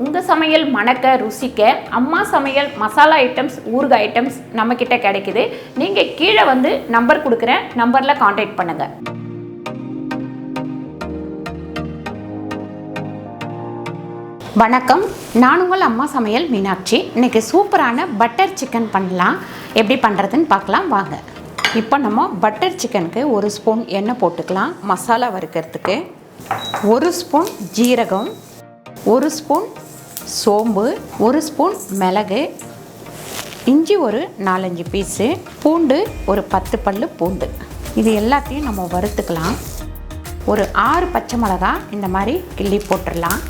உங்கள் சமையல் மணக்க ருசிக்க அம்மா சமையல் மசாலா ஐட்டம்ஸ் ஊறுகாய் ஐட்டம்ஸ் நம்மக்கிட்ட கிடைக்குது. நீங்கள் கீழே வந்து நம்பர் கொடுக்குறேன், நம்பரில் காண்டாக்ட் பண்ணுங்கள். வணக்கம், நான் உங்கள் அம்மா சமையல் மீனாட்சி. இன்றைக்கி சூப்பரான பட்டர் சிக்கன் பண்ணலாம். எப்படி பண்ணுறதுன்னு பார்க்கலாம் வாங்க. இப்போ நம்ம பட்டர் சிக்கனுக்கு 1 ஸ்பூன் எண்ணெய் போட்டுக்கலாம். மசாலா வறுக்கிறதுக்கு 1 ஸ்பூன் ஜீரகம், 1 ஸ்பூன் சோம்பு, 1 ஸ்பூன் மிளகு, இஞ்சி ஒரு 4-5 பீஸு, பூண்டு ஒரு 10 பல்லு பூண்டு. இது எல்லாத்தையும் நம்ம வறுத்துக்கலாம். ஒரு 6 பச்சை மிளகாய் இந்த மாதிரி கிள்ளி போட்டுடலாம்.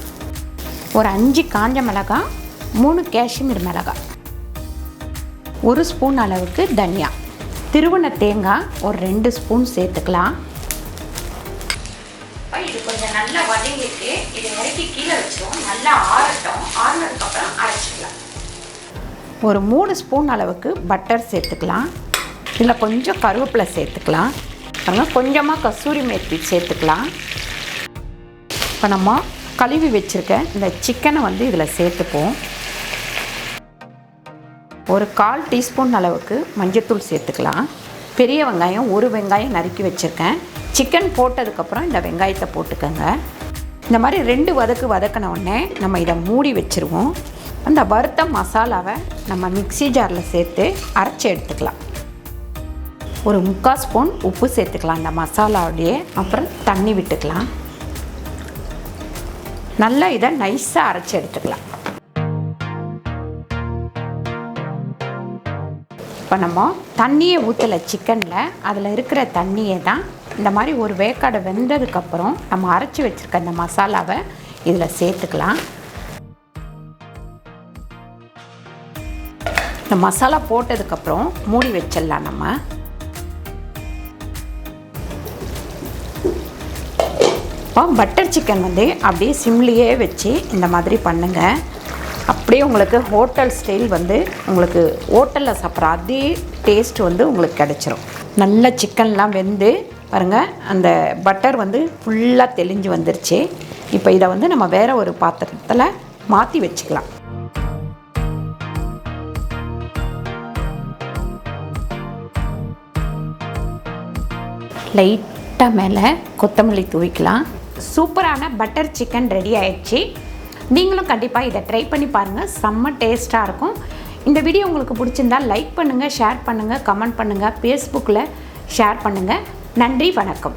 ஒரு 5 காஞ்ச மிளகாய், 3 காஷ்மீர் மிளகாய், 1 ஸ்பூன் அளவுக்கு தனியா, திருவண்ண தேங்காய் ஒரு 2 ஸ்பூன் சேர்த்துக்கலாம். இது கொஞ்சம் நல்லா வதங்கிட்டு இது வரைக்கு கீழே வச்சிடும். நல்லா ஆறட்டும். ஆறுனதுக்கப்புறம் அரைச்சிக்கலாம். ஒரு 3 ஸ்பூன் அளவுக்கு பட்டர் சேர்த்துக்கலாம். இதில் கொஞ்சம் கருவேப்பிலை சேர்த்துக்கலாம். அப்புறம் கொஞ்சமாக கசூரி மேத்தி சேர்த்துக்கலாம். இப்போ நம்ம கழுவி வச்சுருக்க இந்த சிக்கனை வந்து இதில் சேர்த்துப்போம். ஒரு 1/4 டீஸ்பூன் அளவுக்கு மஞ்சள்தூள் சேர்த்துக்கலாம். பெரிய வெங்காயம் 1 வெங்காயம் நறுக்கி வச்சுருக்கேன். சிக்கன் போட்டதுக்கப்புறம் இந்த வெங்காயத்தை போட்டுக்கோங்க. இந்த மாதிரி 2 வதக்கின உடனே நம்ம இதை மூடி வச்சுருவோம். அந்த வறுத்த மசாலாவை நம்ம மிக்ஸி ஜாரில் சேர்த்து அரைச்சி எடுத்துக்கலாம். ஒரு 3/4 ஸ்பூன் உப்பு சேர்த்துக்கலாம் இந்த மசாலாவோடையே. அப்புறம் தண்ணி விட்டுக்கலாம். நல்லா இதை நைஸாக அரைச்சி எடுத்துக்கலாம். இப்போ நம்ம தண்ணியை ஊற்றலை சிக்கனில், அதில் இருக்கிற தண்ணியை தான் இந்த மாதிரி ஒரு வேக்காடை வெந்ததுக்கப்புறம் நம்ம அரைச்சி வச்சுருக்க அந்த மசாலாவை இதில் சேர்த்துக்கலாம். இந்த மசாலா போட்டதுக்கப்புறம் மூடி வச்சிடலாம். நம்ம இப்போ பட்டர் சிக்கன் வந்து அப்படியே சிம்லேயே வச்சு இந்த மாதிரி பண்ணுங்கள். அப்படியே உங்களுக்கு ஹோட்டல் ஸ்டைல் வந்து உங்களுக்கு ஹோட்டலில் சாப்பிட்ற அதே டேஸ்ட் வந்து உங்களுக்கு கிடச்சிரும். நல்ல சிக்கன்லாம் வெந்து பாருங்கள், அந்த பட்டர் வந்து ஃபுல்லாக தெளிஞ்சு வந்துருச்சு. இப்போ இதை வந்து நம்ம வேறு ஒரு பாத்திரத்தில் மாற்றி வச்சுக்கலாம். லைட்டாக மேலே கொத்தமல்லி தூவிக்கலாம். சூப்பரான பட்டர் சிக்கன் ரெடி ஆயிடுச்சு. நீங்களும் கண்டிப்பாக இதை ட்ரை பண்ணி பாருங்கள். செம்ம டேஸ்ட்டாக இருக்கும். இந்த வீடியோ உங்களுக்கு பிடிச்சிருந்தால் லைக் பண்ணுங்கள், ஷேர் பண்ணுங்கள், கமெண்ட் பண்ணுங்கள், ஃபேஸ்புக்கில் ஷேர் பண்ணுங்கள். நன்றி, வணக்கம்.